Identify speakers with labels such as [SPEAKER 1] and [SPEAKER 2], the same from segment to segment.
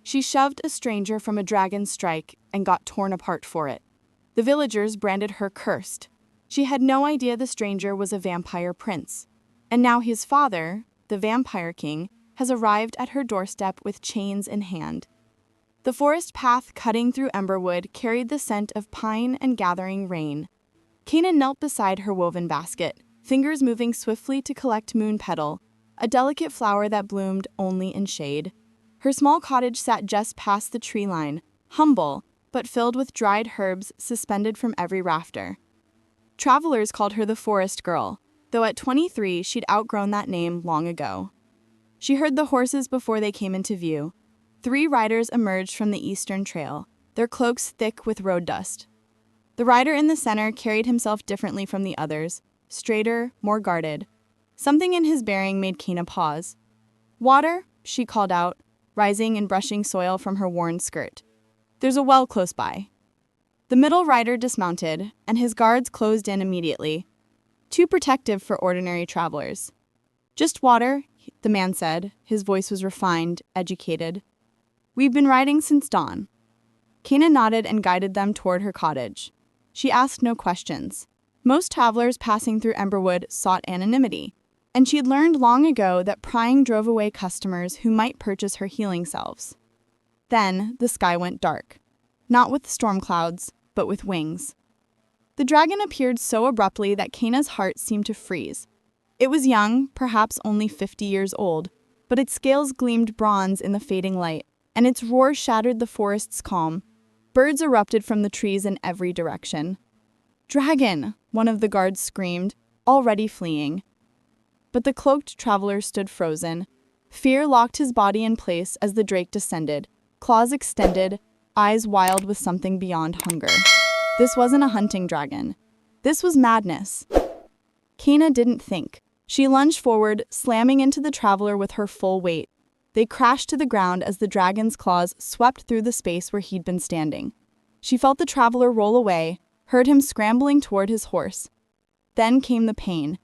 [SPEAKER 1] She shoved a stranger from a dragon's strike and got torn apart for it. The villagers branded her cursed. She had no idea the stranger was a vampire prince. And now his father, the vampire king, has arrived at her doorstep with chains in hand. The forest path cutting through Emberwood carried the scent of pine and gathering rain. Kaina knelt beside her woven basket, fingers moving swiftly to collect moon petal, a delicate flower that bloomed only in shade. Her small cottage sat just past the tree line, humble, but filled with dried herbs suspended from every rafter. Travelers called her the Forest Girl, though at 23 she'd outgrown that name long ago. She heard the horses before they came into view. 3 riders emerged from the eastern trail, their cloaks thick with road dust. The rider in the center carried himself differently from the others, straighter, more guarded. Something in his bearing made Kaina pause. "Water," she called out, rising and brushing soil from her worn skirt. "There's a well close by." The middle rider dismounted, and his guards closed in immediately, too protective for ordinary travelers. "Just water," the man said. His voice was refined, educated. "We've been riding since dawn." Kaina nodded and guided them toward her cottage. She asked no questions. Most travelers passing through Emberwood sought anonymity, and she had learned long ago that prying drove away customers who might purchase her healing salves. Then the sky went dark, not with storm clouds, but with wings. The dragon appeared so abruptly that Kaina's heart seemed to freeze. It was young, perhaps only 50 years old, but its scales gleamed bronze in the fading light, and its roar shattered the forest's calm. Birds erupted from the trees in every direction. "Dragon!" one of the guards screamed, already fleeing. But the cloaked traveler stood frozen. Fear locked his body in place as the drake descended, claws extended, eyes wild with something beyond hunger. This wasn't a hunting dragon. This was madness. Kaina didn't think. She lunged forward, slamming into the traveler with her full weight. They crashed to the ground as the dragon's claws swept through the space where he'd been standing. She felt the traveler roll away, heard him scrambling toward his horse. Then came the pain.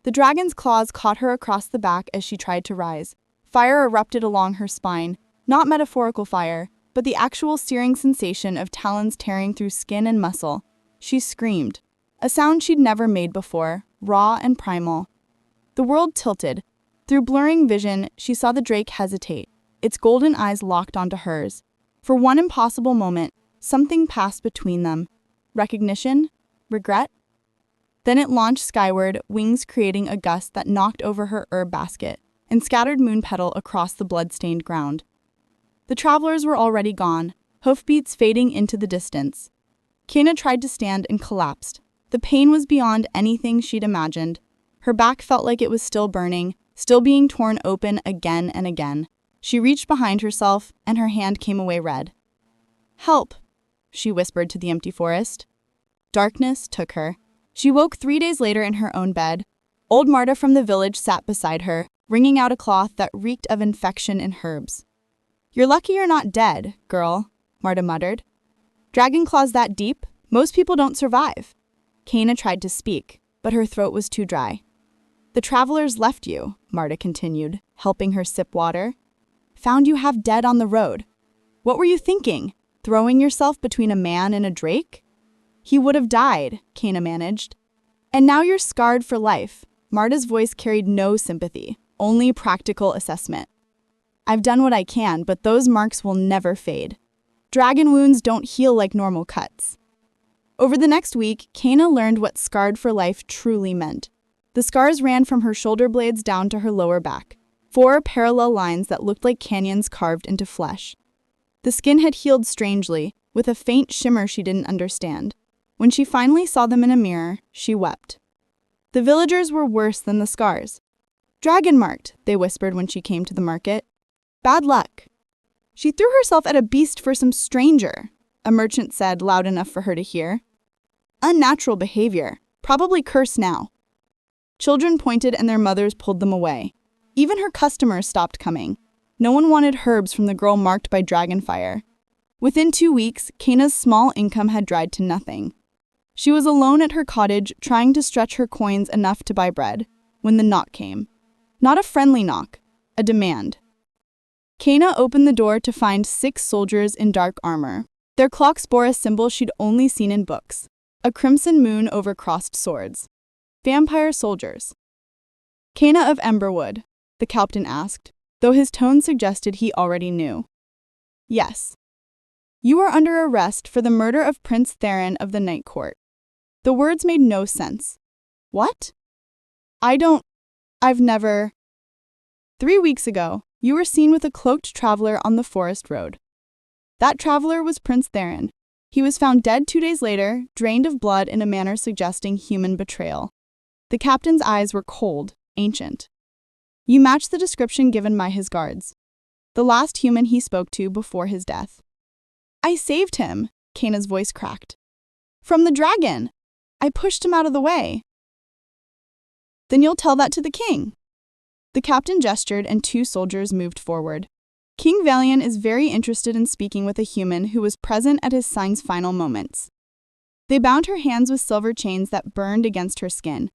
[SPEAKER 1] The dragon's claws caught her across the back as she tried to rise. Fire erupted along her spine, not metaphorical fire, but the actual searing sensation of talons tearing through skin and muscle. She screamed, a sound she'd never made before, raw and primal. The world tilted. Through blurring vision, she saw the drake hesitate, its golden eyes locked onto hers. For one impossible moment, something passed between them. Recognition? Regret? Then it launched skyward, wings creating a gust that knocked over her herb basket and scattered moon petal across the blood-stained ground. The travelers were already gone, hoofbeats fading into the distance. Kaina tried to stand and collapsed. The pain was beyond anything she'd imagined. Her back felt like it was still burning, still being torn open again and again. She reached behind herself, and her hand came away red. "Help," she whispered to the empty forest. Darkness took her. She woke 3 days later in her own bed. Old Marta from the village sat beside her, wringing out a cloth that reeked of infection and herbs. "You're lucky you're not dead, girl," Marta muttered. "Dragon claws that deep? Most people don't survive." Kaina tried to speak, but her throat was too dry. "The travelers left you," Marta continued, helping her sip water. "Found you half dead on the road. What were you thinking? Throwing yourself between a man and a drake?" "He would have died," Kaina managed. "And now you're scarred for life." Marta's voice carried no sympathy, only practical assessment. "I've done what I can, but those marks will never fade. Dragon wounds don't heal like normal cuts." Over the next week, Kaina learned what scarred for life truly meant. The scars ran from her shoulder blades down to her lower back, 4 parallel lines that looked like canyons carved into flesh. The skin had healed strangely, with a faint shimmer she didn't understand. When she finally saw them in a mirror, she wept. The villagers were worse than the scars. "Dragon marked," they whispered when she came to the market. "Bad luck." "She threw herself at a beast for some stranger," a merchant said loud enough for her to hear. "Unnatural behavior. Probably cursed now." Children pointed and their mothers pulled them away. Even her customers stopped coming. No one wanted herbs from the girl marked by dragonfire. Within 2 weeks, Kaina's small income had dried to nothing. She was alone at her cottage, trying to stretch her coins enough to buy bread, when the knock came. Not a friendly knock, a demand. Kana opened the door to find 6 soldiers in dark armor. Their clocks bore a symbol she'd only seen in books, a crimson moon over crossed swords. Vampire soldiers. Kana of Emberwood, the captain asked, though his tone suggested he already knew. Yes. You are under arrest for the murder of Prince Theron of the Night Court. The words made no sense. What? I've never... 3 weeks ago, you were seen with a cloaked traveler on the forest road. That traveler was Prince Theron. He was found dead 2 days later, drained of blood in a manner suggesting human betrayal. The captain's eyes were cold, ancient. You match the description given by his guards. The last human he spoke to before his death. I saved him, Kana's voice cracked. From the dragon! I pushed him out of the way. Then you'll tell that to the king. The captain gestured and 2 soldiers moved forward. King Valian is very interested in speaking with a human who was present at his son's final moments. They bound her hands with silver chains that burned against her skin.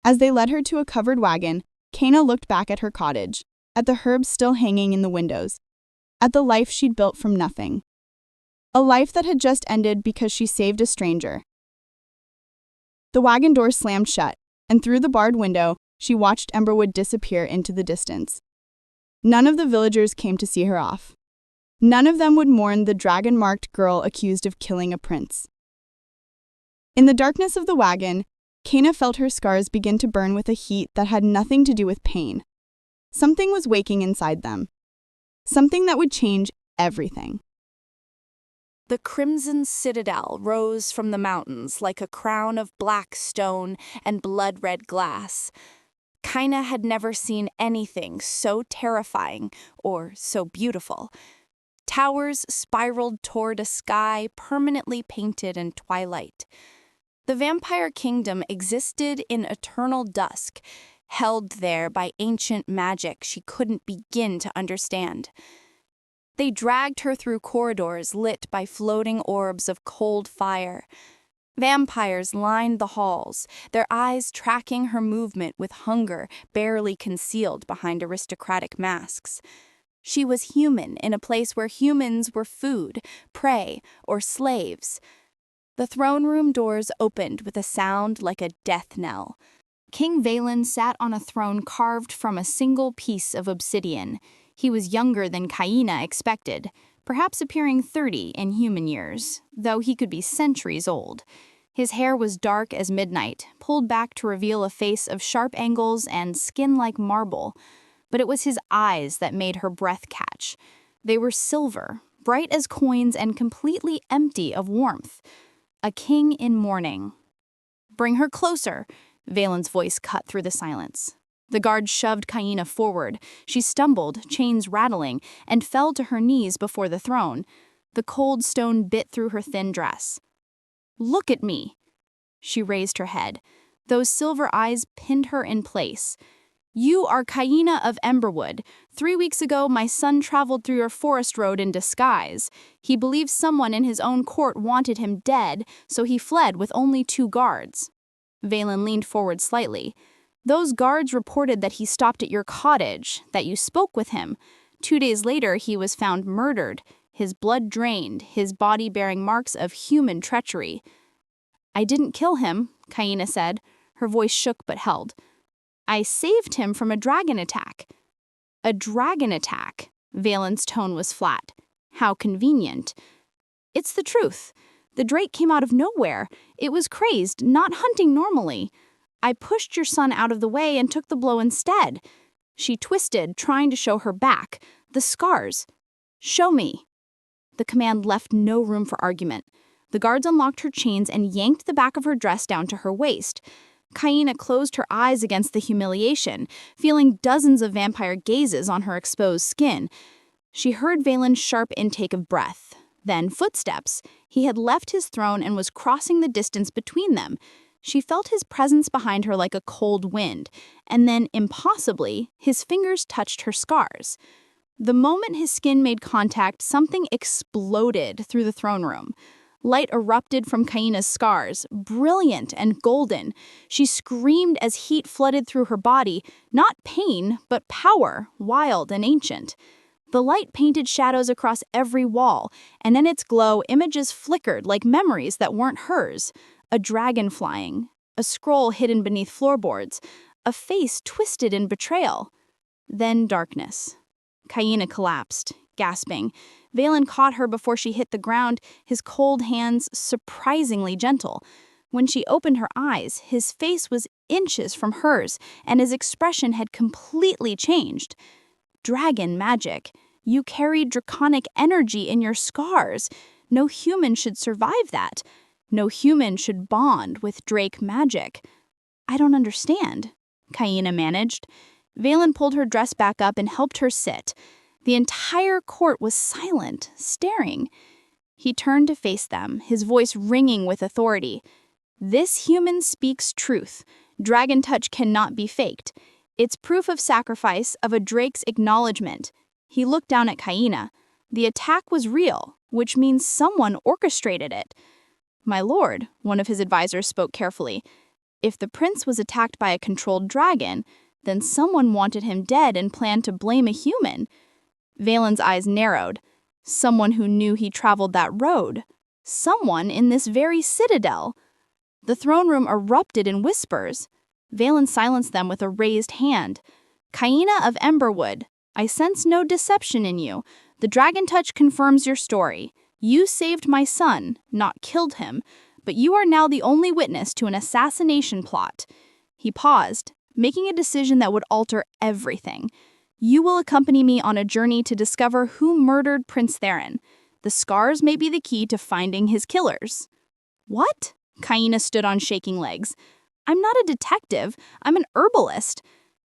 [SPEAKER 1] As they led her to a covered wagon, Kana looked back at her cottage, at the herbs still hanging in the windows, at the life she'd built from nothing. A life that had just ended because she saved a stranger. The wagon door slammed shut, and through the barred window, she watched Emberwood disappear into the distance. None of the villagers came to see her off. None of them would mourn the dragon-marked girl accused of killing a prince. In the darkness of the wagon, Kana felt her scars begin to burn with a heat that had nothing to do with pain. Something was waking inside them. Something that would change everything.
[SPEAKER 2] The crimson citadel rose from the mountains like a crown of black stone and blood-red glass. Kana had never seen anything so terrifying or so beautiful. Towers spiraled toward a sky permanently painted in twilight. The vampire kingdom existed in eternal dusk, held there by ancient magic she couldn't begin to understand. They dragged her through corridors lit by floating orbs of cold fire. Vampires lined the halls, their eyes tracking her movement with hunger barely concealed behind aristocratic masks. She was human in a place where humans were food, prey, or slaves. The throne room doors opened with a sound like a death knell. King Valen sat on a throne carved from a single piece of obsidian. He was younger than Kaina expected, perhaps appearing 30 in human years, though he could be centuries old. His hair was dark as midnight, pulled back to reveal a face of sharp angles and skin like marble. But it was his eyes that made her breath catch. They were silver, bright as coins and completely empty of warmth. A king in mourning. Bring her closer, Valen's voice cut through the silence. The guard shoved Kaina forward. She stumbled, chains rattling, and fell to her knees before the throne. The cold stone bit through her thin dress. Look at me. She raised her head. Those silver eyes pinned her in place. You are Kaina of Emberwood. 3 weeks ago, my son traveled through your forest road in disguise. He believed someone in his own court wanted him dead, so he fled with only 2 guards. Valen leaned forward slightly. Those guards reported that he stopped at your cottage, that you spoke with him. 2 days later, he was found murdered, his blood drained, his body bearing marks of human treachery. I didn't kill him, Kaina said. Her voice shook but held. I saved him from a dragon attack. A dragon attack? Valen's tone was flat. How convenient. It's the truth. The drake came out of nowhere. It was crazed, not hunting normally. I pushed your son out of the way and took the blow instead. She twisted, trying to show her back. The scars. Show me. The command left no room for argument. The guards unlocked her chains and yanked the back of her dress down to her waist. Kaina closed her eyes against the humiliation, feeling dozens of vampire gazes on her exposed skin. She heard Valen's sharp intake of breath. Then footsteps. He had left his throne and was crossing the distance between them. She felt his presence behind her like a cold wind, and then, impossibly, his fingers touched her scars. The moment his skin made contact, something exploded through the throne room. Light erupted from Kaina's scars, brilliant and golden. She screamed as heat flooded through her body, not pain, but power, wild and ancient. The light painted shadows across every wall, and in its glow, images flickered like memories that weren't hers. A dragon flying, a scroll hidden beneath floorboards, a face twisted in betrayal. Then darkness. Kaina collapsed, gasping. Valen caught her before she hit the ground, his cold hands surprisingly gentle. When she opened her eyes, his face was inches from hers, and his expression had completely changed. Dragon magic. You carried draconic energy in your scars. No human should survive that. No human should bond with Drake magic. I don't understand, Kaina managed. Valen pulled her dress back up and helped her sit. The entire court was silent, staring. He turned to face them, his voice ringing with authority. This human speaks truth. Dragon touch cannot be faked. It's proof of sacrifice, of a Drake's acknowledgement. He looked down at Kaina. The attack was real, which means someone orchestrated it. My lord, one of his advisors spoke carefully. If the prince was attacked by a controlled dragon, then someone wanted him dead and planned to blame a human. Valen's eyes narrowed. Someone who knew he traveled that road. Someone in this very citadel. The throne room erupted in whispers. Valen silenced them with a raised hand. Kaina of Emberwood, I sense no deception in you. The dragon touch confirms your story. You saved my son, not killed him, but you are now the only witness to an assassination plot. He paused, making a decision that would alter everything. You will accompany me on a journey to discover who murdered Prince Theron. The scars may be the key to finding his killers. What? Kaina stood on shaking legs. I'm not a detective. I'm an herbalist.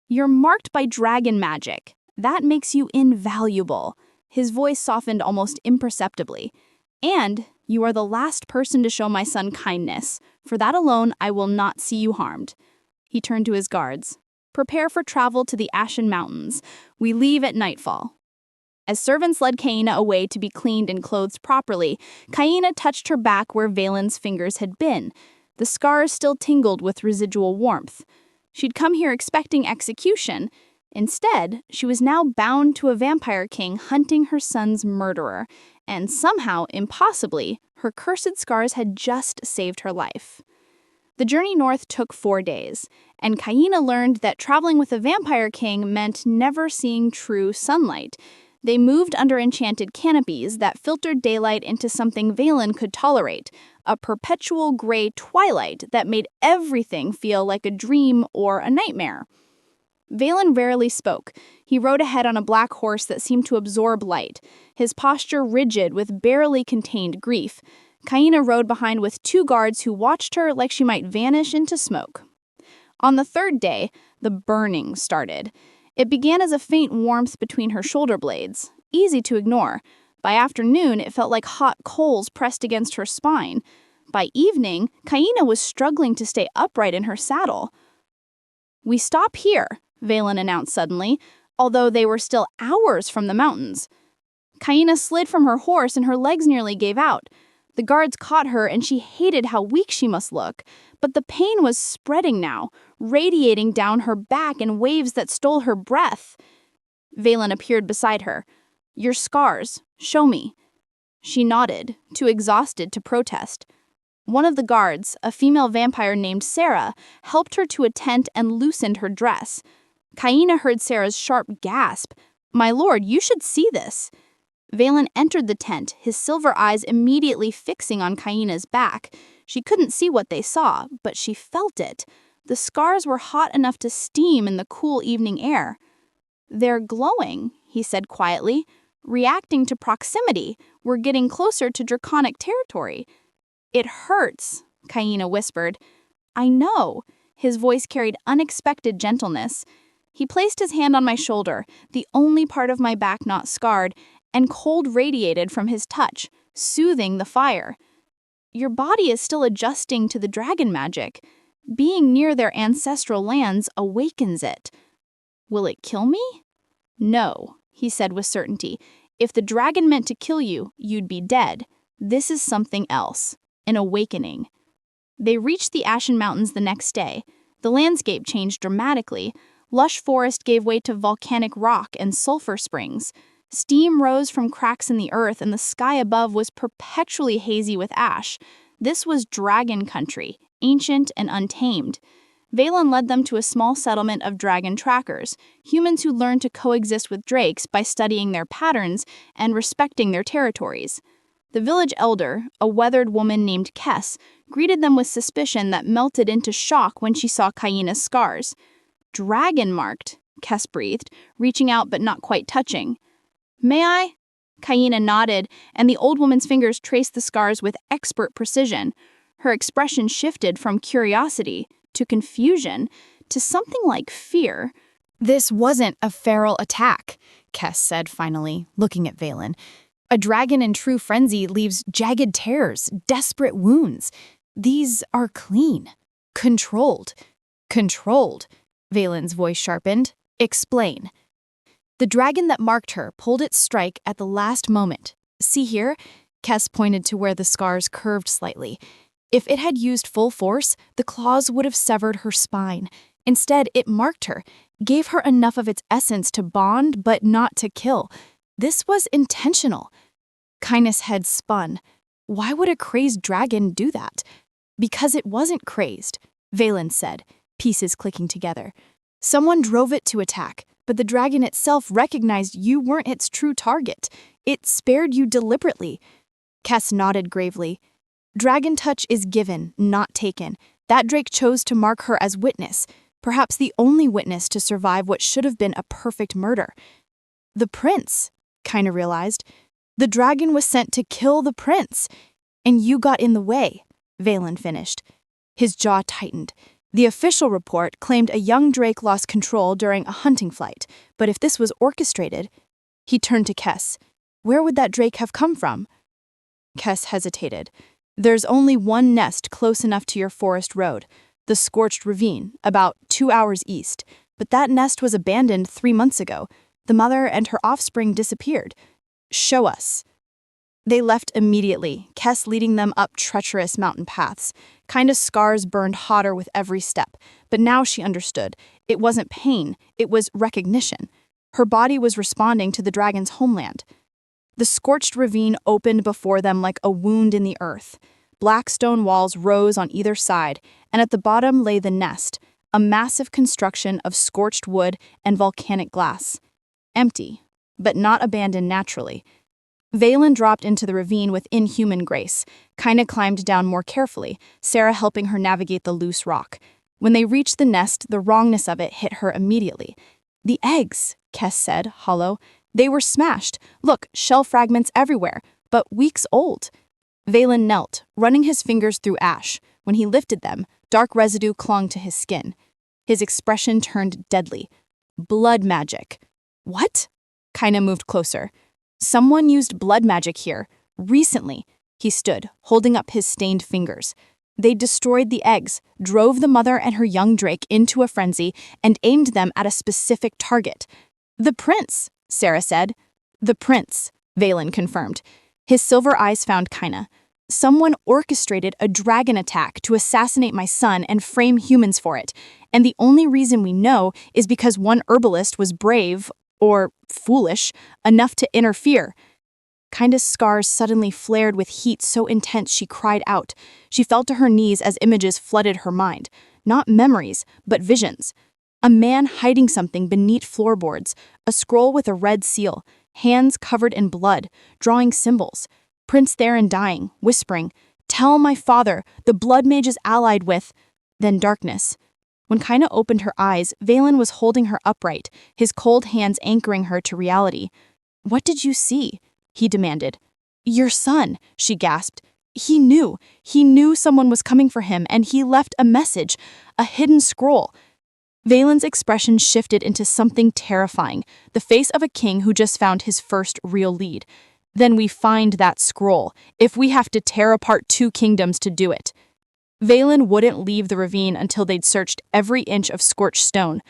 [SPEAKER 2] You're marked by dragon magic. That makes you invaluable. His voice softened almost imperceptibly. And you are the last person to show my son kindness. For that alone, I will not see you harmed. He turned to his guards. Prepare for travel to the Ashen Mountains. We leave at nightfall. As servants led Kaina away to be cleaned and clothed properly, Kaina touched her back where Valen's fingers had been. The scars still tingled with residual warmth. She'd come here expecting execution. Instead, she was now bound to a vampire king hunting her son's murderer. And somehow, impossibly, her cursed scars had just saved her life. The journey north took 4 days, and Kaina learned that traveling with a vampire king meant never seeing true sunlight. They moved under enchanted canopies that filtered daylight into something Valen could tolerate, a perpetual gray twilight that made everything feel like a dream or a nightmare. Valen rarely spoke. He rode ahead on a black horse that seemed to absorb light, his posture rigid with barely contained grief. Kaina rode behind with 2 guards who watched her like she might vanish into smoke. On the 3rd day, the burning started. It began as a faint warmth between her shoulder blades, easy to ignore. By afternoon, it felt like hot coals pressed against her spine. By evening, Kaina was struggling to stay upright in her saddle. We stop here, Valen announced suddenly, although they were still hours from the mountains. Kaina slid from her horse and her legs nearly gave out. The guards caught her and she hated how weak she must look, but the pain was spreading now, radiating down her back in waves that stole her breath. Valen appeared beside her. Your scars, show me. She nodded, too exhausted to protest. One of the guards, a female vampire named Sarah, helped her to a tent and loosened her dress. Kaina heard Sarah's sharp gasp. My lord, you should see this. Valen entered the tent, his silver eyes immediately fixing on Kaina's back. She couldn't see what they saw, but she felt it. The scars were hot enough to steam in the cool evening air. They're glowing, he said quietly. Reacting to proximity, we're getting closer to draconic territory. It hurts, Kaina whispered. I know. His voice carried unexpected gentleness. He placed his hand on my shoulder, the only part of my back not scarred, and cold radiated from his touch, soothing the fire. Your body is still adjusting to the dragon magic. Being near their ancestral lands awakens it. Will it kill me? No, he said with certainty. If the dragon meant to kill you, you'd be dead. This is something else, an awakening. They reached the Ashen Mountains the next day. The landscape changed dramatically. Lush forest gave way to volcanic rock and sulfur springs. Steam rose from cracks in the earth, and the sky above was perpetually hazy with ash. This was dragon country, ancient and untamed. Valen led them to a small settlement of dragon trackers, humans who learned to coexist with drakes by studying their patterns and respecting their territories. The village elder, a weathered woman named Kess, greeted them with suspicion that melted into shock when she saw Kaina's scars. Dragon marked, Kess breathed, reaching out but not quite touching. May I? Kaina nodded, and the old woman's fingers traced the scars with expert precision. Her expression shifted from curiosity to confusion to something like fear.
[SPEAKER 1] This wasn't a feral attack, Kess said finally, looking at Valen. A dragon in true frenzy leaves jagged tears, desperate wounds. These are clean. Controlled. Controlled. Valen's voice sharpened. Explain. The dragon that marked her pulled its strike at the last moment. See here? Kess pointed to where the scars curved slightly. If it had used full force, the claws would have severed her spine. Instead, it marked her, gave her enough of its essence to bond but not to kill. This was intentional. Kaina's head spun. Why would a crazed dragon do that? Because it wasn't crazed, Valen said, pieces clicking together. Someone drove it to attack, but the dragon itself recognized you weren't its true target. It spared you deliberately. Kess nodded gravely. Dragon touch is given, not taken. That drake chose to mark her as witness, perhaps the only witness to survive what should have been a perfect murder. The prince, Kaina realized. The dragon was sent to kill the prince. And you got in the way, Valen finished. His jaw tightened. The official report claimed a young drake lost control during a hunting flight, but if this was orchestrated... He turned to Kess. Where would that drake have come from? Kess hesitated. There's only one nest close enough to your forest road, the Scorched Ravine, about 2 hours east, but that nest was abandoned 3 months ago. The mother and her offspring disappeared. Show us. They left immediately, Kess leading them up treacherous mountain paths. Kaina's scars burned hotter with every step, but now she understood. It wasn't pain, it was recognition. Her body was responding to the dragon's homeland. The scorched ravine opened before them like a wound in the earth. Black stone walls rose on either side, and at the bottom lay the nest, a massive construction of scorched wood and volcanic glass. Empty, but not abandoned naturally. Valen dropped into the ravine with inhuman grace. Kaina climbed down more carefully, Sarah helping her navigate the loose rock. When they reached the nest, the wrongness of it hit her immediately. The eggs, Kess said, hollow. They were smashed. Look, shell fragments everywhere, but weeks old. Valen knelt, running his fingers through ash. When he lifted them, dark residue clung to his skin. His expression turned deadly. Blood magic. What? Kaina moved closer. Someone used blood magic here. Recently. He stood, holding up his stained fingers. They destroyed the eggs, drove the mother and her young drake into a frenzy, and aimed them at a specific target. The prince, Sarah said. The prince, Valen confirmed. His silver eyes found Kaina. Someone orchestrated a dragon attack to assassinate my son and frame humans for it. And the only reason we know is because one herbalist was brave, or foolish, enough to interfere. Kaina's scars suddenly flared with heat so intense she cried out. She fell to her knees as images flooded her mind. Not memories, but visions. A man hiding something beneath floorboards, a scroll with a red seal, hands covered in blood, drawing symbols. Prince Theron dying, whispering, "Tell my father, the blood mage is allied with..." Then darkness. When Kaina opened her eyes, Valen was holding her upright, his cold hands anchoring her to reality. "What did you see?" he demanded. "Your son," she gasped. He knew someone was coming for him, and he left a message, a hidden scroll." Valen's expression shifted into something terrifying, the face of a king who just found his first real lead. "Then we find that scroll, if we have to tear apart 2 kingdoms to do it." Valen wouldn't leave the ravine until they'd searched every inch of scorched stone.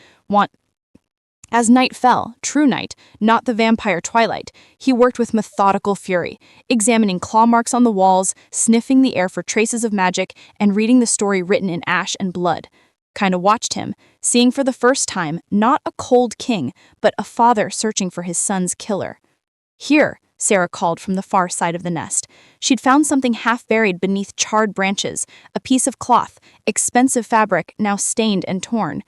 [SPEAKER 1] As night fell, true night, not the vampire twilight, he worked with methodical fury, examining claw marks on the walls, sniffing the air for traces of magic, and reading the story written in ash and blood. Kaina watched him, seeing for the first time not a cold king, but a father searching for his son's killer.
[SPEAKER 2] "Here," Sarah called from the far side of the nest. She'd found something half buried beneath charred branches, a piece of cloth, expensive fabric now stained and torn.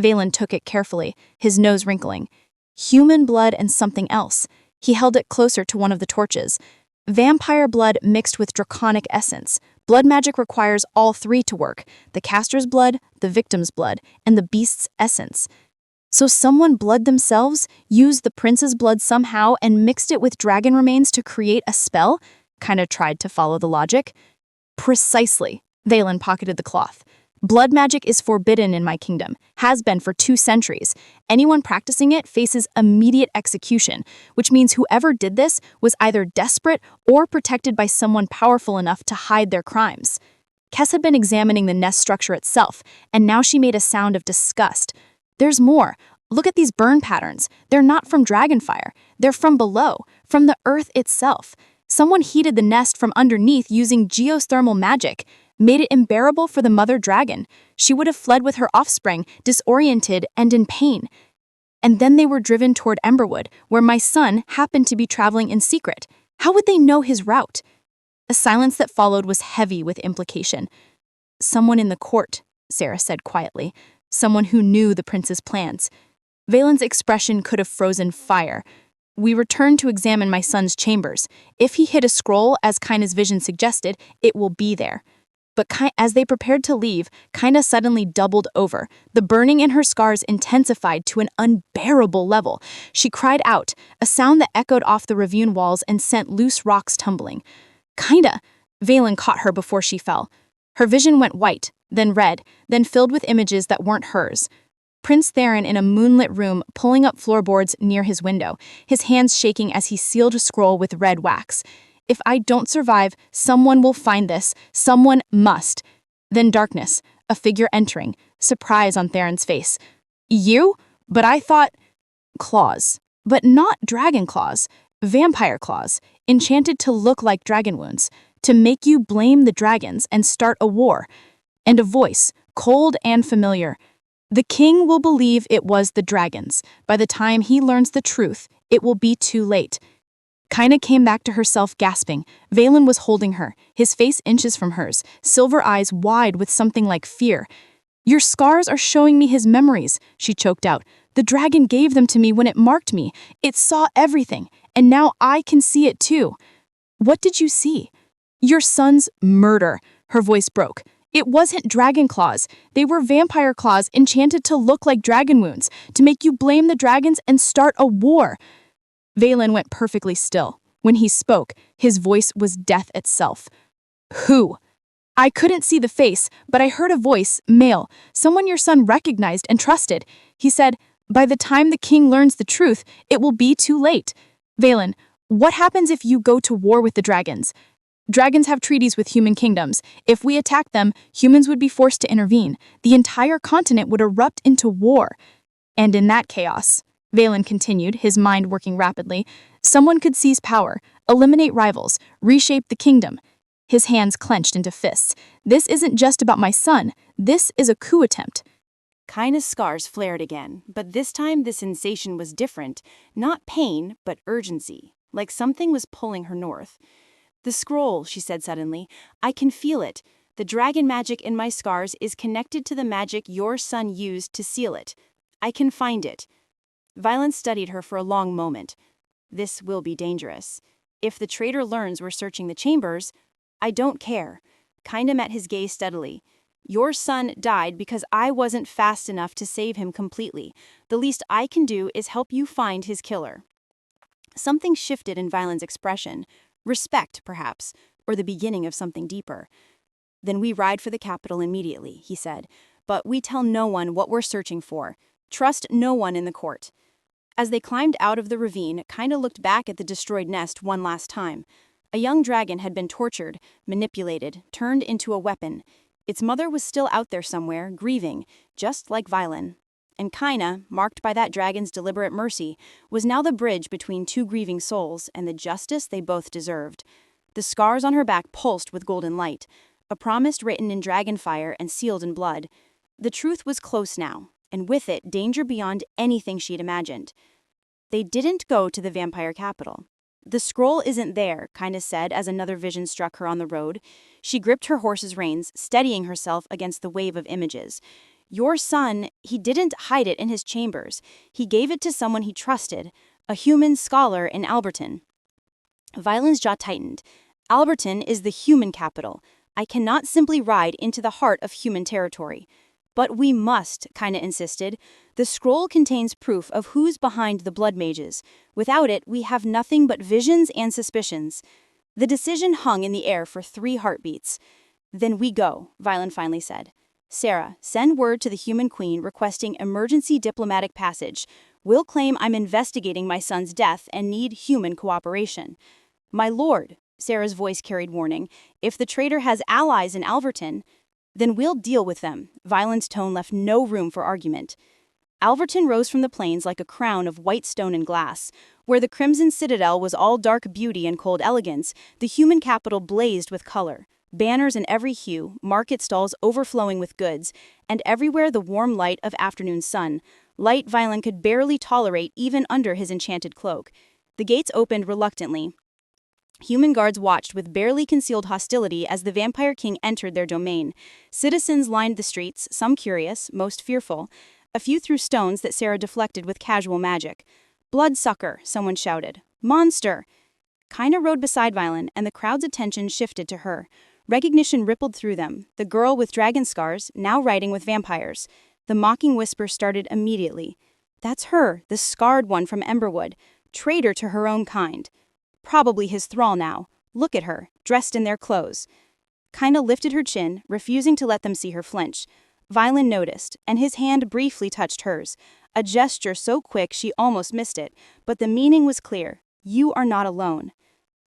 [SPEAKER 2] Valen took it carefully, his nose wrinkling. Human blood and something else. He held it closer to one of the torches. Vampire blood mixed with draconic essence. Blood magic requires all three to work: the caster's blood, the victim's blood, and the beast's essence. So someone bled themselves, used the prince's blood somehow, and mixed it with dragon remains to create a spell? Kinda tried to follow the logic. Precisely. Valen pocketed the cloth. Blood magic is forbidden in my kingdom, has been for 2 centuries. Anyone practicing it faces immediate execution, which means whoever did this was either desperate or protected by someone powerful enough to hide their crimes. Kes had been examining the nest structure itself, and now she made a sound of disgust. There's more. Look at these burn patterns. They're not from dragonfire. They're from below, from the earth itself. Someone heated the nest from underneath using geothermal magic, made it unbearable for the mother dragon. She would have fled with her offspring, disoriented and in pain. And then they were driven toward Emberwood, where my son happened to be traveling in secret. How would they know his route? A silence that followed was heavy with implication. Someone in the court, Sarah said quietly. Someone who knew the prince's plans. Valen's expression could have frozen fire. We returned to examine my son's chambers. If he hid a scroll, as Kaina's vision suggested, it will be there. But as they prepared to leave, Kaina suddenly doubled over. The burning in her scars intensified to an unbearable level. She cried out, a sound that echoed off the ravine walls and sent loose rocks tumbling. "Kaina!" Valen caught her before she fell. Her vision went white, then red, then filled with images that weren't hers. Prince Theron in a moonlit room pulling up floorboards near his window, his hands shaking as he sealed a scroll with red wax. "If I don't survive, someone will find this. Someone must." Then darkness, a figure entering, surprise on Theron's face. "You? But I thought—" Claws. But not dragon claws. Vampire claws, enchanted to look like dragon wounds, to make you blame the dragons and start a war. And a voice, cold and familiar. "The king will believe it was the dragons. By the time he learns the truth, it will be too late." Kaina came back to herself gasping. Valen was holding her, his face inches from hers, silver eyes wide with something like fear. "Your scars are showing me his memories," she choked out. "The dragon gave them to me when it marked me. It saw everything, and now I can see it too." "What did you see?" "Your son's murder," her voice broke. "It wasn't dragon claws. They were vampire claws enchanted to look like dragon wounds, to make you blame the dragons and start a war." Valen went perfectly still. When he spoke, his voice was death itself. "Who?" "I couldn't see the face, but I heard a voice, male, someone your son recognized and trusted. He said, 'By the time the king learns the truth, it will be too late.' Valen, what happens if you go to war with the dragons?" "Dragons have treaties with human kingdoms. If we attack them, humans would be forced to intervene. The entire continent would erupt into war. And in that chaos," Valen continued, his mind working rapidly, "someone could seize power, eliminate rivals, reshape the kingdom." His hands clenched into fists. "This isn't just about my son. This is a coup attempt."
[SPEAKER 3] Kaina's scars flared again, but this time the sensation was different. Not pain, but urgency, like something was pulling her north. "The scroll," she said suddenly. "I can feel it. The dragon magic in my scars is connected to the magic your son used to seal it. I can find it." Valen studied her for a long moment. "This will be dangerous. If the traitor learns we're searching the chambers—" "I don't care." Kaina met his gaze steadily. "Your son died because I wasn't fast enough to save him completely. The least I can do is help you find his killer." Something shifted in Valen's expression. Respect, perhaps, or the beginning of something deeper. "Then we ride for the capital immediately," he said. "But we tell no one what we're searching for. Trust no one in the court." As they climbed out of the ravine, Kaina looked back at the destroyed nest one last time. A young dragon had been tortured, manipulated, turned into a weapon. Its mother was still out there somewhere, grieving, just like Valen. And Kaina, marked by that dragon's deliberate mercy, was now the bridge between two grieving souls and the justice they both deserved. The scars on her back pulsed with golden light, a promise written in dragon fire and sealed in blood. The truth was close now, and with it, danger beyond anything she'd imagined. They didn't go to the vampire capital. The scroll isn't there, Kinda said as another vision struck her on the road. She gripped her horse's reins, steadying herself against the wave of images. Your son, he didn't hide it in his chambers. He gave it to someone he trusted, a human scholar in Alberton. Violin's jaw tightened. Alberton is the human capital. I cannot simply ride into the heart of human territory. But we must, Kinda insisted. The scroll contains proof of who's behind the blood mages. Without it, we have nothing but visions and suspicions. The decision hung in the air for 3 heartbeats. Then we go, Violin finally said. Sarah, send word to the human queen requesting emergency diplomatic passage. We'll claim I'm investigating my son's death and need human cooperation. My lord, Sarah's voice carried warning, if the traitor has allies in Alverton, then we'll deal with them. Violin's tone left no room for argument. Alverton rose from the plains like a crown of white stone and glass. Where the crimson citadel was all dark beauty and cold elegance, the human capital blazed with color. Banners in every hue, market stalls overflowing with goods, and everywhere the warm light of afternoon sun, light Violin could barely tolerate even under his enchanted cloak. The gates opened reluctantly. Human guards watched with barely concealed hostility as the vampire king entered their domain. Citizens lined the streets, some curious, most fearful. A few threw stones that Sarah deflected with casual magic. Bloodsucker, someone shouted. Monster! Kinda rode beside Violin, and the crowd's attention shifted to her. Recognition rippled through them. The girl with dragon scars, now riding with vampires. The mocking whisper started immediately. That's her, the scarred one from Emberwood. Traitor to her own kind. Probably his thrall now. Look at her, dressed in their clothes. Kinda lifted her chin, refusing to let them see her flinch. Violin noticed, and his hand briefly touched hers. A gesture so quick she almost missed it, but the meaning was clear. You are not alone.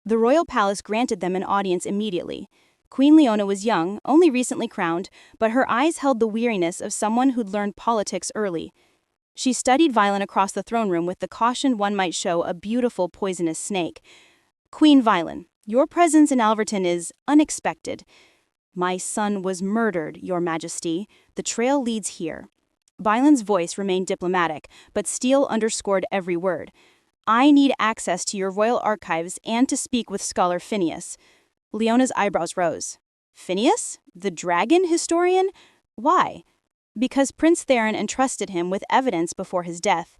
[SPEAKER 3] The royal palace granted them an audience immediately. Queen Leona was young, only recently crowned, but her eyes held the weariness of someone who'd learned politics early. She studied Violin across the throne room with the caution one might show a beautiful poisonous snake. Queen Violin, your presence in Alverton is unexpected. My son was murdered, your majesty. The trail leads here. Violin's voice remained diplomatic, but steel underscored every word. I need access to your royal archives and to speak with Scholar Phineas. Leona's eyebrows rose. Phineas? The dragon historian? Why? Because Prince Theron entrusted him with evidence before his death.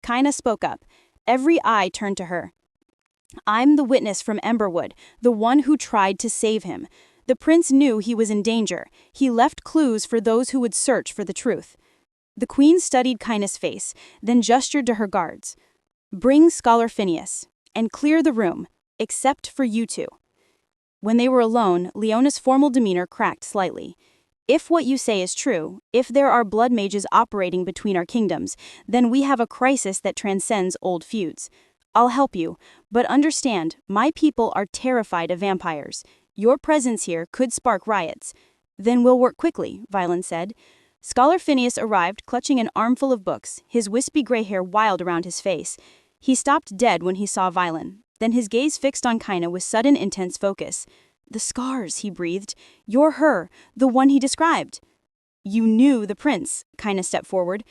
[SPEAKER 3] Kinda spoke up. Every eye turned to her. I'm the witness from Emberwood, the one who tried to save him. The prince knew he was in danger. He left clues for those who would search for the truth. The queen studied Kinda's face, then gestured to her guards. Bring Scholar Phineas, and clear the room, except for you two. When they were alone, Leona's formal demeanor cracked slightly. If what you say is true, if there are blood mages operating between our kingdoms, then we have a crisis that transcends old feuds. I'll help you, but understand, my people are terrified of vampires. Your presence here could spark riots. Then we'll work quickly, Violin said. Scholar Phineas arrived clutching an armful of books, his wispy gray hair wild around his face. He stopped dead when he saw Violin. Then his gaze fixed on Kinda with sudden intense focus. The scars, he breathed. You're her, the one he described. You knew the prince, Kinda stepped forward.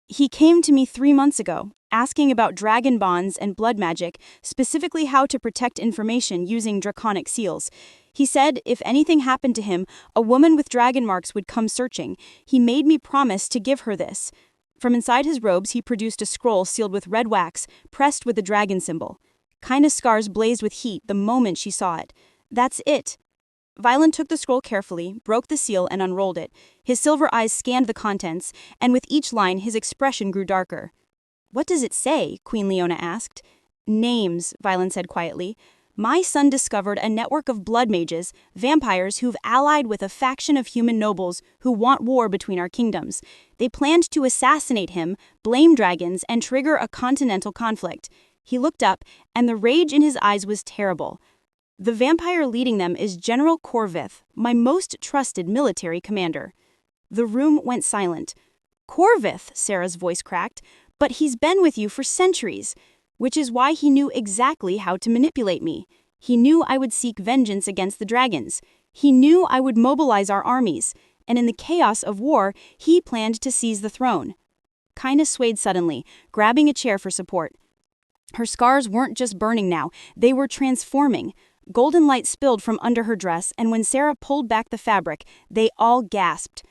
[SPEAKER 3] He came to me 3 months ago, asking about dragon bonds and blood magic, specifically how to protect information using draconic seals. He said if anything happened to him, a woman with dragon marks would come searching. He made me promise to give her this. From inside his robes, he produced a scroll sealed with red wax, pressed with the dragon symbol. Kinda's scars blazed with heat the moment she saw it. That's it. Violin took the scroll carefully, broke the seal, and unrolled it. His silver eyes scanned the contents, and with each line his expression grew darker. What does it say? Queen Leona asked. Names, Violin said quietly. My son discovered a network of blood mages, vampires who've allied with a faction of human nobles who want war between our kingdoms. They planned to assassinate him, blame dragons, and trigger a continental conflict. He looked up, and the rage in his eyes was terrible. The vampire leading them is General Corvith, my most trusted military commander. The room went silent. Corvith, Sarah's voice cracked, but he's been with you for centuries, which is why he knew exactly how to manipulate me. He knew I would seek vengeance against the dragons. He knew I would mobilize our armies, and in the chaos of war, he planned to seize the throne. Kinda swayed suddenly, grabbing a chair for support. Her scars weren't just burning now, they were transforming. Golden light spilled from under her dress, and when Sarah pulled back the fabric, they all gasped.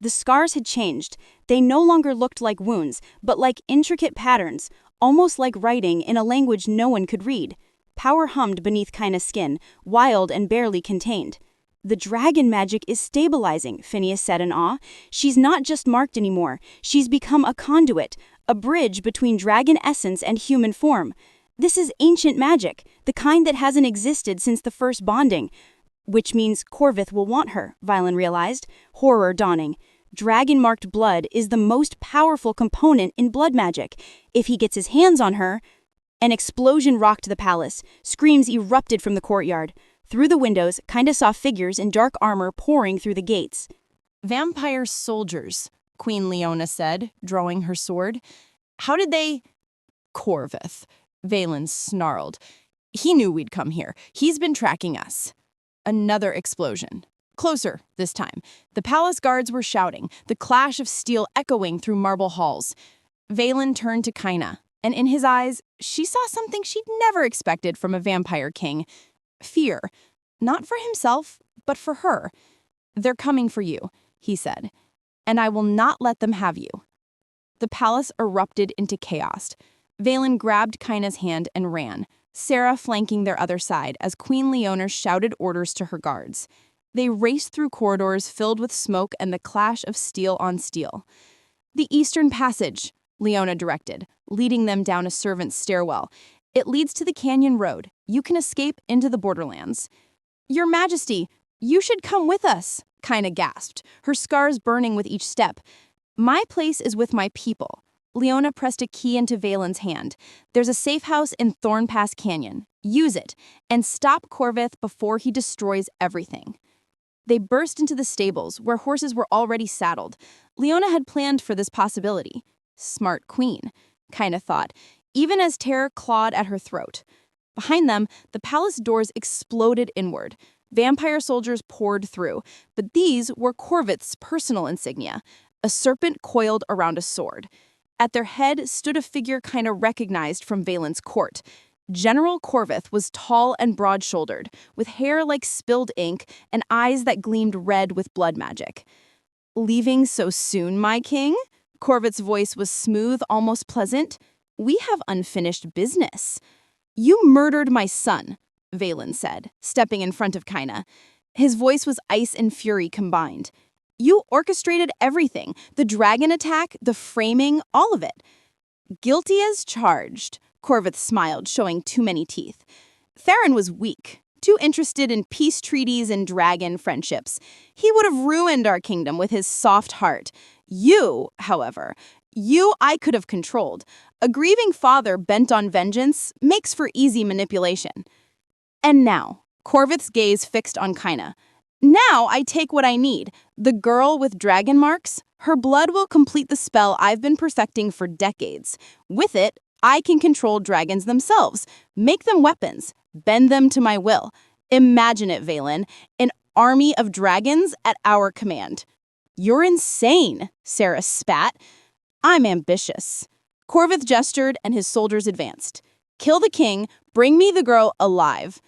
[SPEAKER 3] The scars had changed. They no longer looked like wounds, but like intricate patterns, almost like writing in a language no one could read. Power hummed beneath Kaina's skin, wild and barely contained. The dragon magic is stabilizing, Phineas said in awe. She's not just marked anymore. She's become a conduit, a bridge between dragon essence and human form. This is ancient magic, the kind that hasn't existed since the first bonding. Which means Corvith will want her, Violen realized, horror dawning. Dragon-marked blood is the most powerful component in blood magic. If he gets his hands on her... An explosion rocked the palace. Screams erupted from the courtyard. Through the windows, Kaina saw figures in dark armor pouring through the gates.
[SPEAKER 4] "Vampire soldiers," Queen Leona said, drawing her sword. "How did they—" "Corvith," Valen snarled. "He knew we'd come here. He's been tracking us." Another explosion. Closer, this time. The palace guards were shouting, the clash of steel echoing through marble halls. Valen turned to Kaina, and in his eyes, she saw something she'd never expected from a vampire king. Fear. Not for himself, but for her. "They're coming for you," he said, "and I will not let them have you." The palace erupted into chaos. Valen grabbed Kaina's hand and ran, Sarah flanking their other side as Queen Leona shouted orders to her guards. They raced through corridors filled with smoke and the clash of steel on steel. "The Eastern Passage," Leona directed, leading them down a servant's stairwell. "It leads to the Canyon Road. You can escape into the borderlands." "Your Majesty, you should come with us," Kaina gasped, her scars burning with each step. "My place is with my people." Leona pressed a key into Valen's hand. "There's a safe house in Thornpass Canyon. Use it, and stop Corvith before he destroys everything." They burst into the stables, where horses were already saddled. Leona had planned for this possibility. Smart queen, Kaina thought, even as terror clawed at her throat. Behind them, the palace doors exploded inward. Vampire soldiers poured through, but these were Corvith's personal insignia, a serpent coiled around a sword. At their head stood a figure Kaina recognized from Valen's court. General Corvith was tall and broad-shouldered, with hair like spilled ink and eyes that gleamed red with blood magic. "Leaving so soon, my king?" Corvith's voice was smooth, almost pleasant. "We have unfinished business." "You murdered my son," Valen said, stepping in front of Kaina. His voice was ice and fury combined. "You orchestrated everything, the dragon attack, the framing, all of it." "Guilty as charged," Corvith smiled, showing too many teeth. "Theron was weak, too interested in peace treaties and dragon friendships. He would have ruined our kingdom with his soft heart. You, however, I could have controlled. A grieving father bent on vengeance makes for easy manipulation." "And now," Corvith's gaze fixed on Kaina, "now I take what I need. The girl with dragon marks, her blood will complete the spell I've been perfecting for decades. With it, I can control dragons themselves, make them weapons, bend them to my will. Imagine it, Valen, an army of dragons at our command." "You're insane," Sarah spat. "I'm ambitious." Corvith gestured and his soldiers advanced. "Kill the king, bring me the girl alive."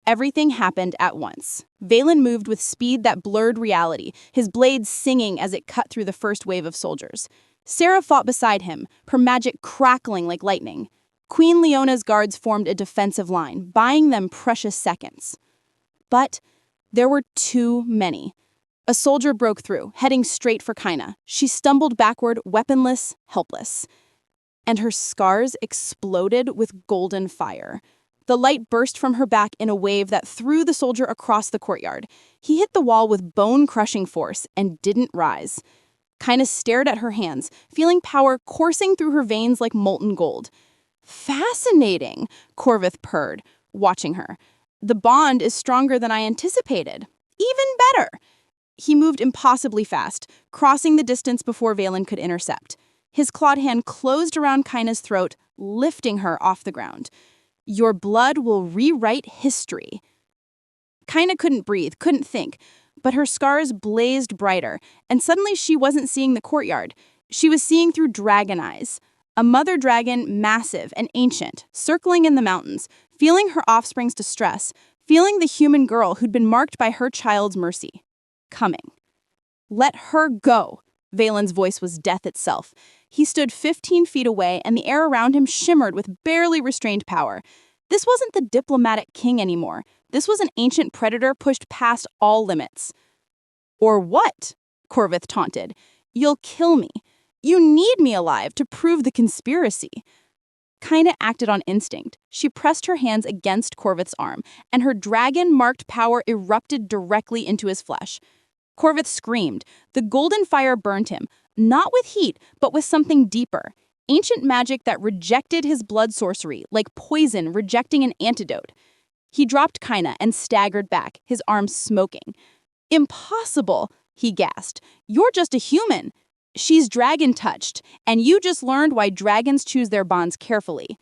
[SPEAKER 4] Everything happened at once. Valen moved with speed that blurred reality, his blade singing as it cut through the first wave of soldiers. Sarah fought beside him, her magic crackling like lightning. Queen Leona's guards formed a defensive line, buying them precious seconds. But there were too many. A soldier broke through, heading straight for Kaina. She stumbled backward, weaponless, helpless. And her scars exploded with golden fire. The light burst from her back in a wave that threw the soldier across the courtyard. He hit the wall with bone-crushing force and didn't rise. Kaina stared at her hands, feeling power coursing through her veins like molten gold. "Fascinating," Corvith purred, watching her. "The bond is stronger than I anticipated. Even better." He moved impossibly fast, crossing the distance before Valen could intercept. His clawed hand closed around Kaina's throat, lifting her off the ground. "Your blood will rewrite history." Kaina couldn't breathe, couldn't think, but her scars blazed brighter, and suddenly she wasn't seeing the courtyard. She was seeing through dragon eyes. A mother dragon, massive and ancient, circling in the mountains, feeling her offspring's distress, feeling the human girl who'd been marked by her child's mercy. Coming. Let her go. Valen's voice was death itself. He stood 15 feet away, and the air around him shimmered with barely restrained power. This wasn't the diplomatic king anymore. This was an ancient predator pushed past all limits. Or what? Corvith taunted. You'll kill me. You need me alive to prove the conspiracy. Kaina acted on instinct. She pressed her hands against Corvith's arm, and her dragon-marked power erupted directly into his flesh. Corvith screamed. The golden fire burned him, not with heat, but with something deeper. Ancient magic that rejected his blood sorcery, like poison rejecting an antidote. He dropped Kaina and staggered back, his arms smoking. Impossible, he gasped. You're just a human. She's dragon-touched, and you just learned why dragons choose their bonds carefully.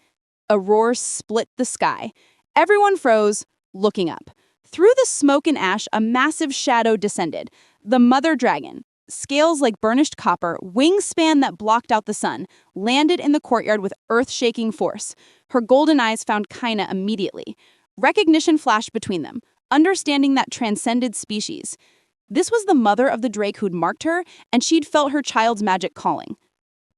[SPEAKER 4] A roar split the sky. Everyone froze, looking up. Through the smoke and ash, a massive shadow descended. The mother dragon, scales like burnished copper, wingspan that blocked out the sun, landed in the courtyard with earth-shaking force. Her golden eyes found Kaina immediately. Recognition flashed between them, understanding that transcended species. This was the mother of the drake who'd marked her, and she'd felt her child's magic calling.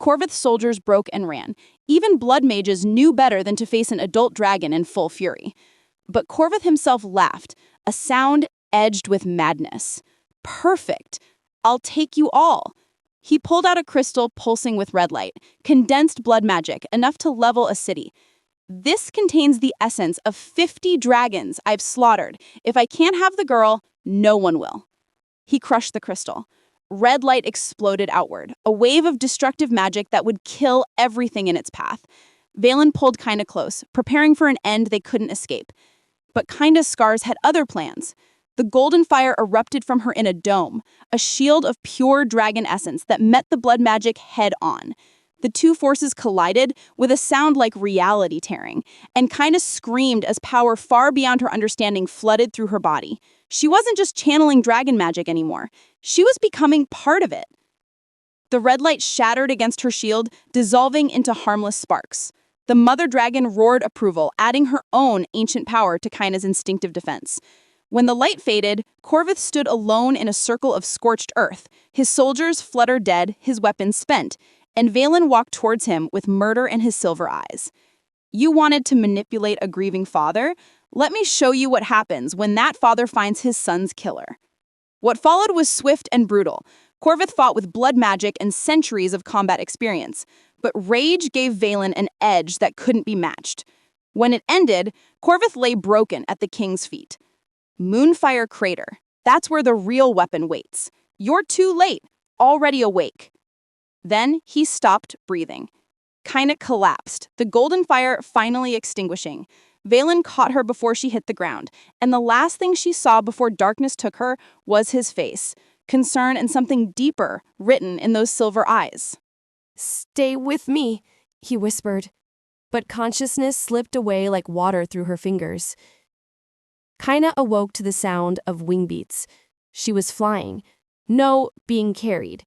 [SPEAKER 4] Corvith's soldiers broke and ran. Even blood mages knew better than to face an adult dragon in full fury. But Corvith himself laughed, a sound edged with madness. Perfect. I'll take you all. He pulled out a crystal pulsing with red light, condensed blood magic, enough to level a city. This contains the essence of 50 dragons I've slaughtered. If I can't have the girl, no one will. He crushed the crystal. Red light exploded outward, a wave of destructive magic that would kill everything in its path. Valen pulled Kaina close, preparing for an end they couldn't escape. But Kaina's scars had other plans. The golden fire erupted from her in a dome, a shield of pure dragon essence that met the blood magic head on. The two forces collided with a sound like reality tearing, and Kaina screamed as power far beyond her understanding flooded through her body. She wasn't just channeling dragon magic anymore. She was becoming part of it. The red light shattered against her shield, dissolving into harmless sparks. The mother dragon roared approval, adding her own ancient power to Kaina's instinctive defense. When the light faded, Corvith stood alone in a circle of scorched earth, his soldiers flutter dead, his weapons spent, and Valen walked towards him with murder in his silver eyes. You wanted to manipulate a grieving father? Let me show you what happens when that father finds his son's killer. What followed was swift and brutal. Corvith fought with blood magic and centuries of combat experience, but rage gave Valen an edge that couldn't be matched. When it ended, Corvith lay broken at the king's feet. Moonfire Crater. That's where the real weapon waits. You're too late, already awake. Then he stopped breathing. Kaina collapsed, the golden fire finally extinguishing. Valen caught her before she hit the ground, and the last thing she saw before darkness took her was his face, concern and something deeper written in those silver eyes.
[SPEAKER 5] "Stay with me," he whispered, but consciousness slipped away like water through her fingers. Kaina awoke to the sound of wing beats. She was flying. No, being carried.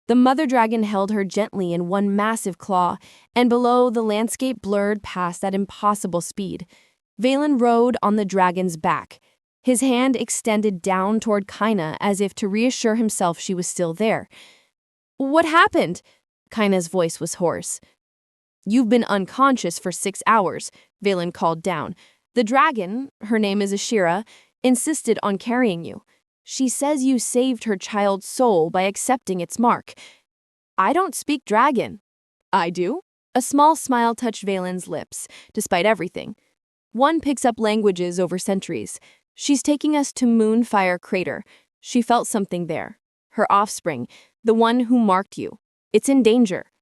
[SPEAKER 5] The mother dragon held her gently in one massive claw, and below the landscape blurred past at impossible speed. Valen rode on the dragon's back, his hand extended down toward Kaina as if to reassure himself she was still there. "What happened?" Kaina's voice was hoarse. "You've been unconscious for 6 hours," Valen called down. "The dragon, her name is Ashira, insisted on carrying you. She says you saved her child's soul by accepting its mark. I don't speak dragon." "I do?" A small smile touched Valen's lips, despite everything. "One picks up languages over centuries. She's taking us to Moonfire Crater. She felt something there. Her offspring, the one who marked you. It's in danger."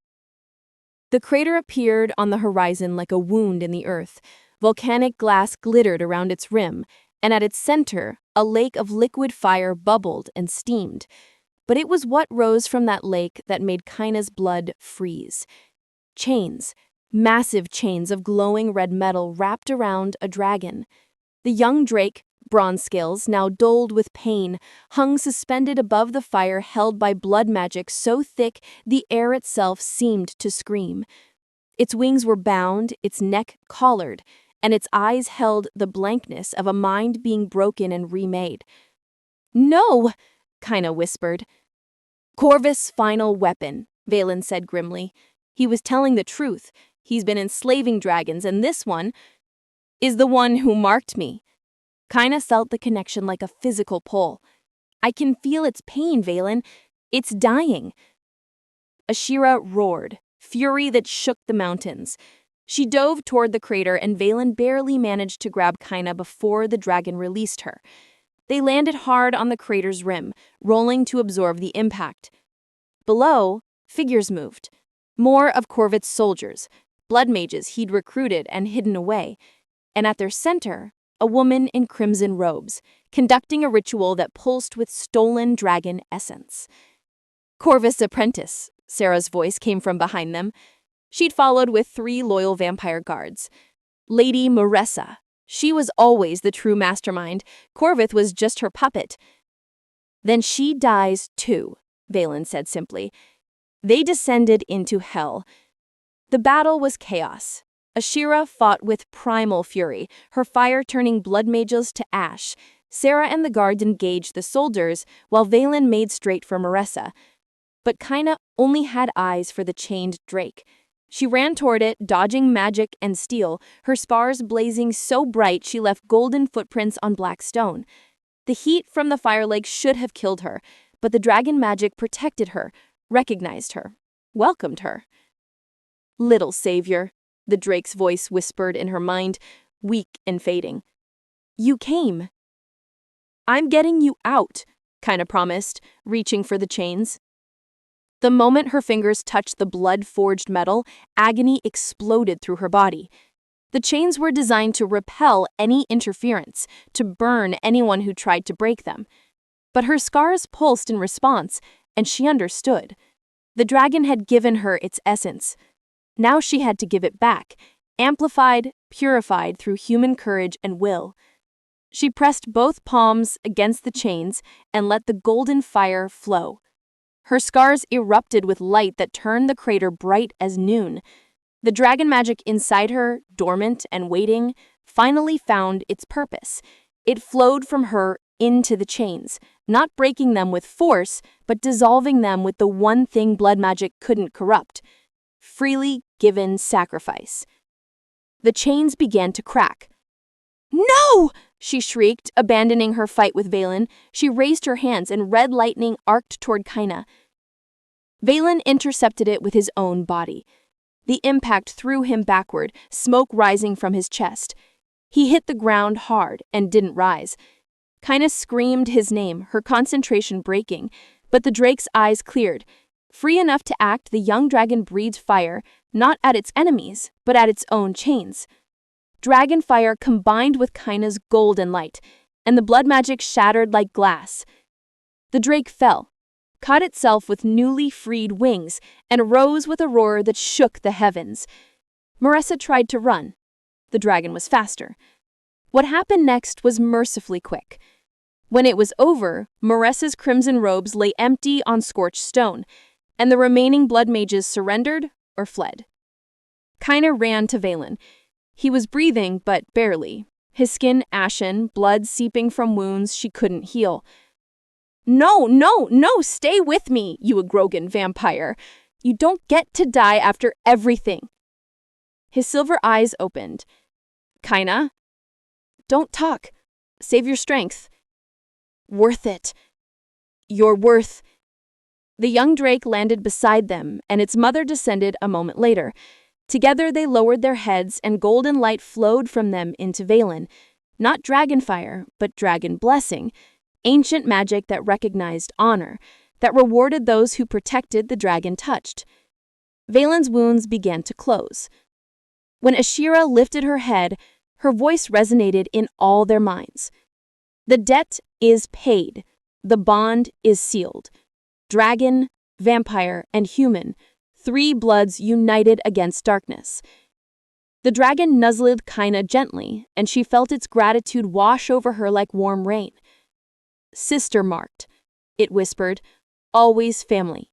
[SPEAKER 5] The crater appeared on the horizon like a wound in the earth. Volcanic glass glittered around its rim, and at its center, a lake of liquid fire bubbled and steamed. But it was what rose from that lake that made Kaina's blood freeze. Chains, massive chains of glowing red metal wrapped around a dragon. The young drake, bronze scales now dulled with pain, hung suspended above the fire held by blood magic so thick the air itself seemed to scream. Its wings were bound, its neck collared, and its eyes held the blankness of a mind being broken and remade. "No!" Kaina whispered. "Corvus' final weapon," Valen said grimly. "He was telling the truth. He's been enslaving dragons, and this one is the one who marked me." Kaina felt the connection like a physical pull. "I can feel its pain, Valen. It's dying." Ashira roared, fury that shook the mountains. She dove toward the crater, and Valen barely managed to grab Kaina before the dragon released her. They landed hard on the crater's rim, rolling to absorb the impact. Below, figures moved. More of Corvut's soldiers, blood mages he'd recruited and hidden away. And at their center, a woman in crimson robes, conducting a ritual that pulsed with stolen dragon essence. "Corvus' apprentice," Sarah's voice came from behind them. She'd followed with 3 loyal vampire guards. Lady Maressa. She was always the true mastermind. Corvus was just her puppet. "Then she dies too," Valen said simply. They descended into hell. The battle was chaos. Ashira fought with primal fury, her fire turning blood mages to ash. Sarah and the guards engaged the soldiers, while Valen made straight for Maressa. But Kaina only had eyes for the chained drake. She ran toward it, dodging magic and steel, her spars blazing so bright she left golden footprints on black stone. The heat from the fire lake should have killed her, but the dragon magic protected her, recognized her, welcomed her. "Little savior," the drake's voice whispered in her mind, weak and fading. "You came." "I'm getting you out," Kaina promised, reaching for the chains. The moment her fingers touched the blood-forged metal, agony exploded through her body. The chains were designed to repel any interference, to burn anyone who tried to break them. But her scars pulsed in response, and she understood. The dragon had given her its essence. Now she had to give it back, amplified, purified through human courage and will. She pressed both palms against the chains and let the golden fire flow. Her scars erupted with light that turned the crater bright as noon. The dragon magic inside her, dormant and waiting, finally found its purpose. It flowed from her into the chains, not breaking them with force, but dissolving them with the one thing blood magic couldn't corrupt: freely given sacrifice. The chains began to crack. "No!" she shrieked, abandoning her fight with Valen. She raised her hands, and red lightning arced toward Kaina. Valen intercepted it with his own body. The impact threw him backward, smoke rising from his chest. He hit the ground hard and didn't rise. Kaina screamed his name, her concentration breaking, but the drake's eyes cleared. Free enough to act, the young dragon breathed fire, not at its enemies, but at its own chains. Dragon fire combined with Kaina's golden light, and the blood magic shattered like glass. The drake fell, caught itself with newly freed wings, and rose with a roar that shook the heavens. Maressa tried to run. The dragon was faster. What happened next was mercifully quick. When it was over, Maressa's crimson robes lay empty on scorched stone, and the remaining blood mages surrendered or fled. Kaina ran to Valen. He was breathing, but barely. His skin ashen, blood seeping from wounds she couldn't heal. No, stay with me, you Agrogan vampire. You don't get to die after everything." His silver eyes opened. "Kaina, don't talk. Save your strength." "Worth it. You're worth." The young drake landed beside them, and its mother descended a moment later. Together they lowered their heads, and golden light flowed from them into Valen. Not dragon fire, but dragon blessing. Ancient magic that recognized honor, that rewarded those who protected the dragon touched. Valen's wounds began to close. When Ashira lifted her head, her voice resonated in all their minds. "The debt is paid. The bond is sealed. Dragon, vampire, and human, 3 bloods united against darkness." The dragon nuzzled Kaina gently, and she felt its gratitude wash over her like warm rain. "Sister marked," it whispered, "always family."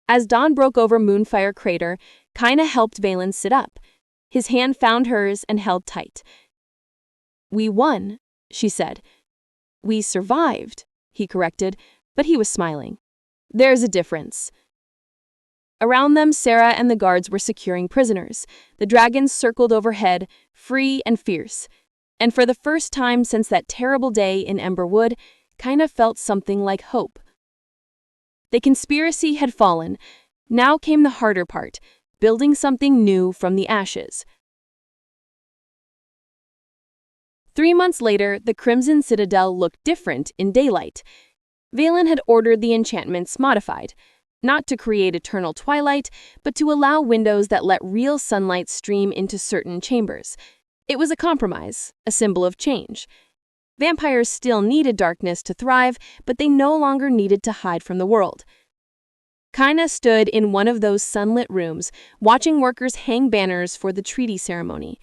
[SPEAKER 5] As dawn broke over Moonfire Crater, Kaina helped Valen sit up. His hand found hers and held tight. "We won," she said. "We survived," he corrected, but he was smiling. "There's a difference." Around them, Sarah and the guards were securing prisoners. The dragons circled overhead, free and fierce. And for the first time since that terrible day in Emberwood, Kaina felt something like hope. The conspiracy had fallen. Now came the harder part, building something new from the ashes. 3 months later, the Crimson Citadel looked different in daylight. Valen had ordered the enchantments modified, not to create eternal twilight, but to allow windows that let real sunlight stream into certain chambers. It was a compromise, a symbol of change. Vampires still needed darkness to thrive, but they no longer needed to hide from the world. Kaina stood in one of those sunlit rooms, watching workers hang banners for the treaty ceremony.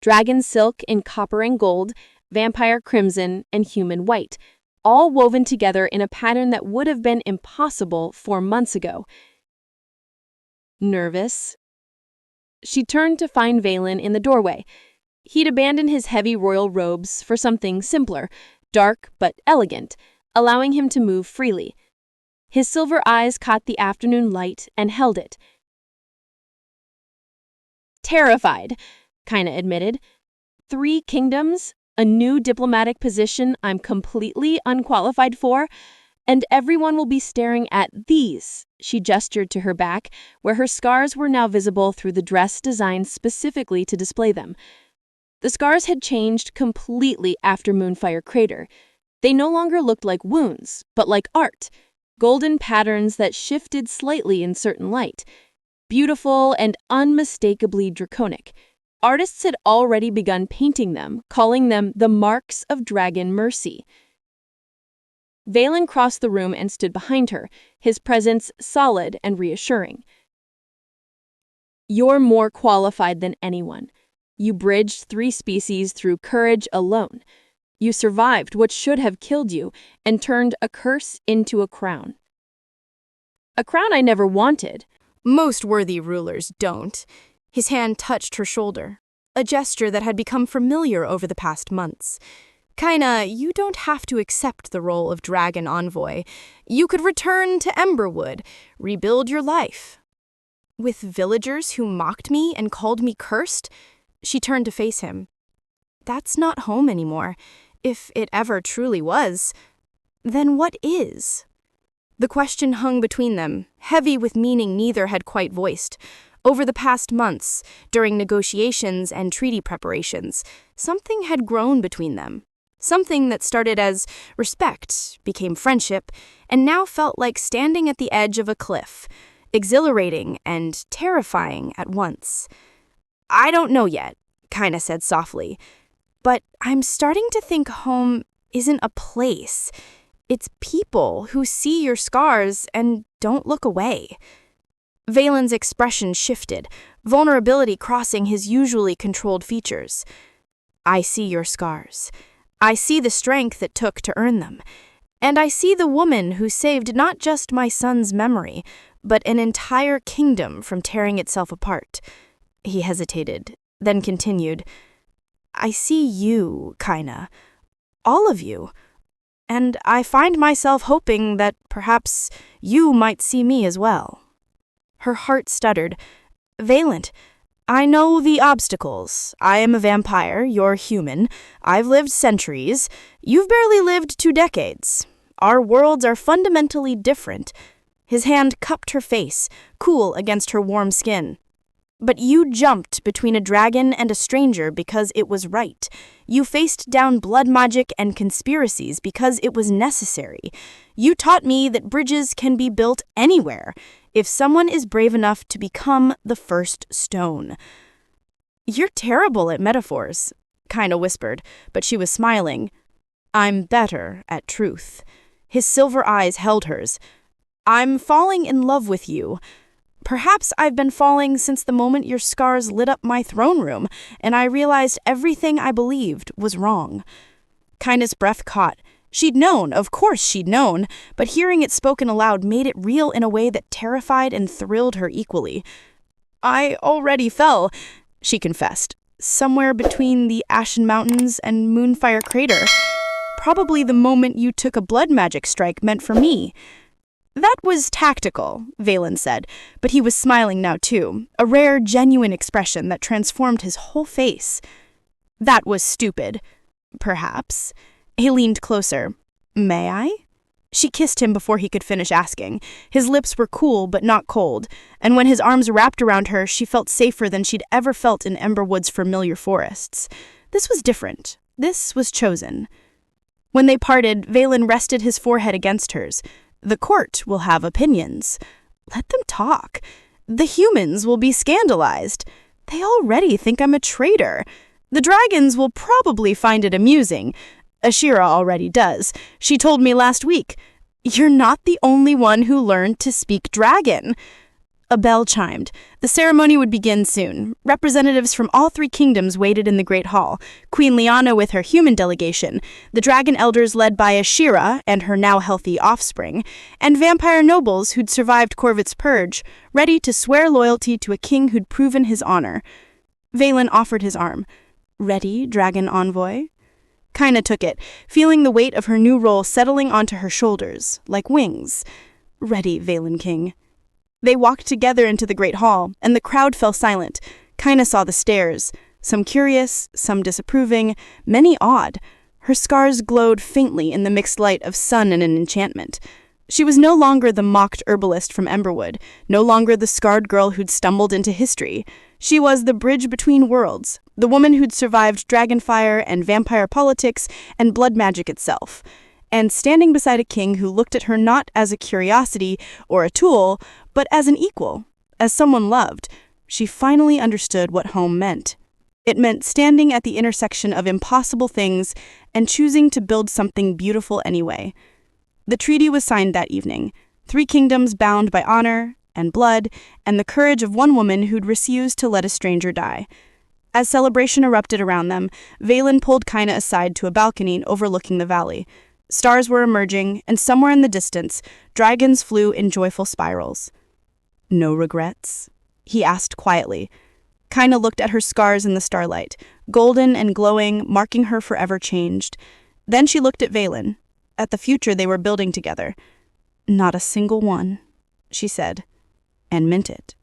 [SPEAKER 5] Dragon silk in copper and gold, vampire crimson, and human white, all woven together in a pattern that would have been impossible 4 months ago. Nervous? She turned to find Valen in the doorway. He'd abandoned his heavy royal robes for something simpler, dark but elegant, allowing him to move freely. His silver eyes caught the afternoon light and held it. "Terrified," Kaina admitted. 3 kingdoms, a new diplomatic position I'm completely unqualified for, and everyone will be staring at these. She gestured to her back, where her scars were now visible through the dress designed specifically to display them. The scars had changed completely after Moonfire Crater. They no longer looked like wounds, but like art, golden patterns that shifted slightly in certain light, beautiful and unmistakably draconic. Artists had already begun painting them, calling them the marks of dragon mercy. Valen crossed the room and stood behind her, his presence solid and reassuring. "You're more qualified than anyone. You bridged 3 species through courage alone. You survived what should have killed you and turned a curse into a crown." "A crown I never wanted."
[SPEAKER 1] Most worthy rulers don't. His hand touched her shoulder, a gesture that had become familiar over the past months. "Kaina, you don't have to accept the role of dragon envoy. You could return to Emberwood, rebuild your life." "With villagers who mocked me and called me cursed?" She turned to face him. "That's not home anymore. If it ever truly was, then what is?" The question hung between them, heavy with meaning neither had quite voiced. Over the past months, during negotiations and treaty preparations, something had grown between them. Something that started as respect, became friendship, and now felt like standing at the edge of a cliff, exhilarating and terrifying at once. "I don't know yet," Kaina said softly, "but I'm starting to think home isn't a place. It's people who see your scars and don't look away." Valen's expression shifted, vulnerability crossing his usually controlled features. "I see your scars. I see the strength it took to earn them. And I see the woman who saved not just my son's memory, but an entire kingdom from tearing itself apart." He hesitated, then continued, "I see you, Kaina. All of you. And I find myself hoping that perhaps you might see me as well." Her heart stuttered. "Valent, I know the obstacles. I am a vampire, you're human. I've lived centuries. You've barely lived 2 decades. Our worlds are fundamentally different." His hand cupped her face, cool against her warm skin. "But you jumped between a dragon and a stranger because it was right. You faced down blood magic and conspiracies because it was necessary. You taught me that bridges can be built anywhere, if someone is brave enough to become the first stone." "You're terrible at metaphors," Kaina whispered, but she was smiling. "I'm better at truth." His silver eyes held hers. "I'm falling in love with you. Perhaps I've been falling since the moment your scars lit up my throne room, and I realized everything I believed was wrong." Kaina's breath caught,
[SPEAKER 3] She'd known, of course she'd known, but hearing it spoken aloud made it real in a way that terrified and thrilled her equally. "I already fell," she confessed, "somewhere between the Ashen Mountains and Moonfire Crater. Probably the moment you took a blood magic strike meant for me." "That was tactical," Valen said, but he was smiling now too, a rare, genuine expression that transformed his whole face. "That was stupid. Perhaps." He leaned closer. "May I?" She kissed him before he could finish asking. His lips were cool but not cold, and when his arms wrapped around her, she felt safer than she'd ever felt in Emberwood's familiar forests. This was different. This was chosen. When they parted, Valen rested his forehead against hers. "The court will have opinions. Let them talk. The humans will be scandalized. They already think I'm a traitor. The dragons will probably find it amusing. Ashira already does. She told me last week. You're not the only one who learned to speak dragon." A bell chimed. The ceremony would begin soon. Representatives from all three kingdoms waited in the Great Hall. Queen Liana with her human delegation, the dragon elders led by Ashira and her now healthy offspring, and vampire nobles who'd survived Corvet's purge, ready to swear loyalty to a king who'd proven his honor. Valen offered his arm. "Ready, dragon envoy?" Kaina took it, feeling the weight of her new role settling onto her shoulders, like wings. "Ready, Valen King." They walked together into the Great Hall, and the crowd fell silent. Kaina saw the stares, some curious, some disapproving, many awed. Her scars glowed faintly in the mixed light of sun and an enchantment. She was no longer the mocked herbalist from Emberwood, no longer the scarred girl who'd stumbled into history. She was the bridge between worlds, the woman who'd survived dragonfire and vampire politics and blood magic itself. And standing beside a king who looked at her not as a curiosity or a tool, but as an equal, as someone loved, she finally understood what home meant. It meant standing at the intersection of impossible things and choosing to build something beautiful anyway. The treaty was signed that evening, 3 kingdoms bound by honor and blood and the courage of one woman who'd refused to let a stranger die. As celebration erupted around them, Valen pulled Kaina aside to a balcony overlooking the valley. Stars were emerging, and somewhere in the distance, dragons flew in joyful spirals. "No regrets?" he asked quietly. Kaina looked at her scars in the starlight, golden and glowing, marking her forever changed. Then she looked at Valen, at the future they were building together. "Not a single one," she said, and meant it.